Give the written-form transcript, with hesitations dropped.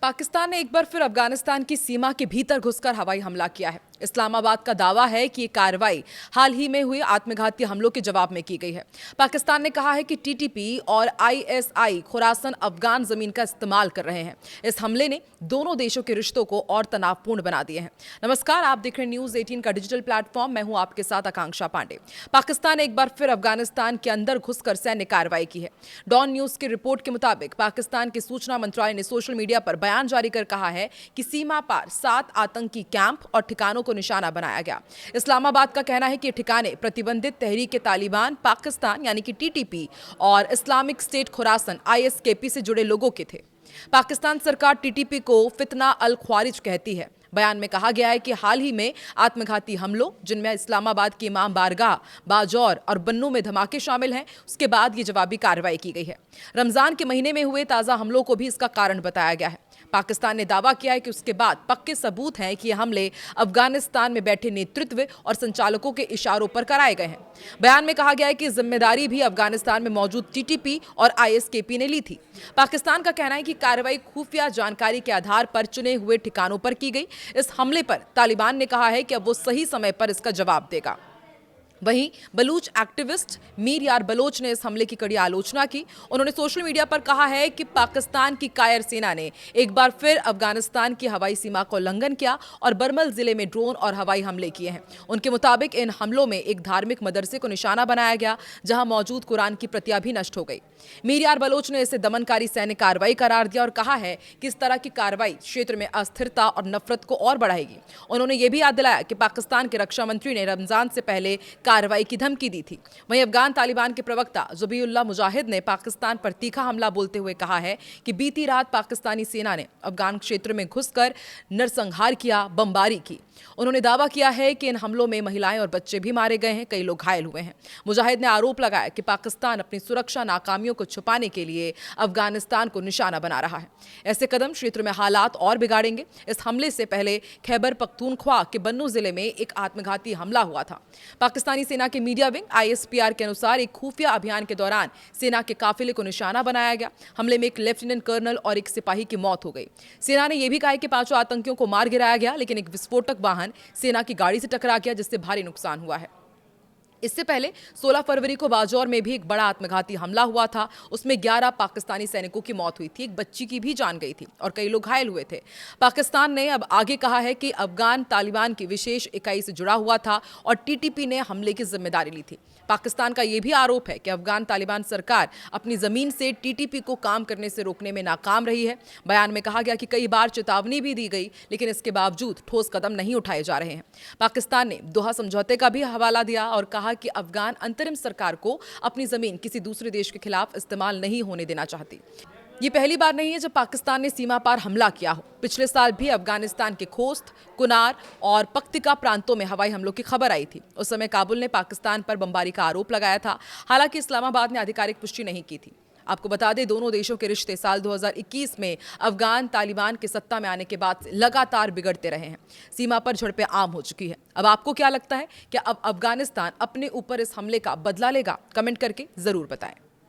पाकिस्तान ने एक बार फिर अफगानिस्तान की सीमा के भीतर घुसकर हवाई हमला किया है। इस्लामाबाद का दावा है कि ये कार्रवाई हाल ही में हुए आत्मघाती हमलों के जवाब में की गई है। पाकिस्तान ने कहा है कि टीटीपी और आईएसआई खुरासन अफगान जमीन का इस्तेमाल कर रहे हैं। इस हमले ने दोनों देशों के रिश्तों को और तनावपूर्ण बना दिए हैं। नमस्कार, आप देख रहे हैं न्यूज 18 का डिजिटल प्लेटफॉर्म। मैं हूं आपके साथ आकांक्षा पांडे। पाकिस्तान ने एक बार फिर अफगानिस्तान के अंदर घुसकर सैन्य कार्रवाई की है। डॉन न्यूज की रिपोर्ट के मुताबिक पाकिस्तान के सूचना मंत्रालय ने सोशल मीडिया पर बयान जारी कर कहा है कि सीमा पार 7 आतंकी कैंप और ठिकानों को निशाना बनाया गया। इस्लामाबाद का कहना है कि ठिकाने प्रतिबंधित तहरीक-ए-तालिबान पाकिस्तान यानी कि टीटीपी और इस्लामिक स्टेट खुरासन आईएसकेपी से जुड़े लोगों के थे। पाकिस्तान सरकार टीटीपी को फितना अल ख्वारिज कहती है। बयान में कहा गया है कि हाल ही में आत्मघाती हमलों, जिनमें इस्लामाबाद की इमाम बारगाह, बाजौर और बन्नू में धमाके शामिल हैं, उसके बाद ये जवाबी कार्रवाई की गई है। रमजान के महीने में हुए ताजा हमलों को भी इसका कारण बताया गया है। पाकिस्तान ने दावा किया है कि उसके बाद पक्के सबूत हैं कि ये हमले अफगानिस्तान में बैठे नेतृत्व और संचालकों के इशारों पर कराए गए हैं। बयान में कहा गया है कि जिम्मेदारी भी अफगानिस्तान में मौजूद टीटीपी और आईएसकेपी ने ली थी। पाकिस्तान का कहना है कि कार्रवाई खुफिया जानकारी के आधार पर चुने हुए ठिकानों पर की गई। इस हमले पर तालिबान ने कहा है कि अब वो सही समय पर इसका जवाब देगा। वहीं बलूच एक्टिविस्ट मीर यार बलोच ने इस हमले की कड़ी आलोचना की। उन्होंने सोशल मीडिया पर कहा है कि पाकिस्तान की कायर सेना ने एक बार फिर अफगानिस्तान की हवाई सीमा का उल्लंघन किया और बरमल जिले में ड्रोन और हवाई हमले किए हैं। उनके मुताबिक इन हमलों में एक धार्मिक मदरसे को निशाना बनाया गया, जहां मौजूद कुरान की प्रतियां भी नष्ट हो गई। मीर यार बलोच ने इसे दमनकारी सैन्य कार्रवाई करार दिया और कहा है कि इस तरह की कार्रवाई क्षेत्र में अस्थिरता और नफरत को और बढ़ाएगी। उन्होंने ये भी याद दिलाया कि पाकिस्तान के रक्षा मंत्री ने रमजान से पहले कार्रवाई की धमकी दी थी। वहीं अफगान तालिबान के प्रवक्ता ज़बीउल्लाह मुजाहिद ने पाकिस्तान पर तीखा हमला बोलते हुए कहा है कि बीती रात पाकिस्तानी सेना ने अफगान क्षेत्र में घुसकर नरसंहार किया, बमबारी की। उन्होंने दावा किया है कि इन हमलों में महिलाएं और बच्चे भी मारे गए हैं, कई लोग घायल हुए हैं। मुजाहिद ने आरोप लगाया कि पाकिस्तान अपनी सुरक्षा नाकामियों को छुपाने के लिए अफगानिस्तान को निशाना बना रहा है। ऐसे कदम क्षेत्र में हालात और बिगाड़ेंगे। इस हमले से पहले खैबर पख्तूनख्वा के बन्नू जिले में एक आत्मघाती हमला हुआ था। पाकिस्तानी सेना के मीडिया विंग आईएसपीआर के अनुसार एक खुफिया अभियान के दौरान सेना के काफिले को निशाना बनाया गया। हमले में एक लेफ्टिनेंट कर्नल और एक सिपाही की मौत हो गई। सेना ने यह भी कहा कि 5 आतंकियों को मार गिराया गया, लेकिन एक विस्फोटक वाहन सेना की गाड़ी से टकरा गया, जिससे भारी नुकसान हुआ है। इससे पहले 16 फरवरी को बाजौर में भी एक बड़ा आत्मघाती हमला हुआ था। उसमें 11 पाकिस्तानी सैनिकों की मौत हुई थी, एक बच्ची की भी जान गई थी और कई लोग घायल हुए थे। पाकिस्तान ने अब आगे कहा है कि अफगान तालिबान की विशेष इकाई से जुड़ा हुआ था और टीटीपी ने हमले की जिम्मेदारी ली थी। पाकिस्तान का यह भी आरोप है कि अफगान तालिबान सरकार अपनी जमीन से टीटीपी को काम करने से रोकने में नाकाम रही है। बयान में कहा गया कि कई बार चेतावनी भी दी गई, लेकिन इसके बावजूद ठोस कदम नहीं उठाए जा रहे हैं। पाकिस्तान ने दोहा समझौते का भी हवाला दिया और कहा कि अफगान अंतरिम सरकार को अपनी जमीन किसी दूसरे देश के खिलाफ इस्तेमाल नहीं होने देना चाहती। ये पहली बार नहीं है जब पाकिस्तान ने सीमा पार हमला किया हो। पिछले साल भी अफगानिस्तान के खोस्त, कुनार और पख्तिका प्रांतों में हवाई हमलों की खबर आई थी। उस समय काबुल ने पाकिस्तान पर बमबारी का आरोप लगाया था। हालांकि इस्लामाबाद ने आधिकारिक पुष्टि नहीं की थी। आपको बता दें, दोनों देशों के रिश्ते साल 2021 में अफगान तालिबान के सत्ता में आने के बाद से लगातार बिगड़ते रहे हैं। सीमा पर झड़पें आम हो चुकी है। अब आपको क्या लगता है कि अब अफगानिस्तान अपने ऊपर इस हमले का बदला लेगा? कमेंट करके जरूर बताएं।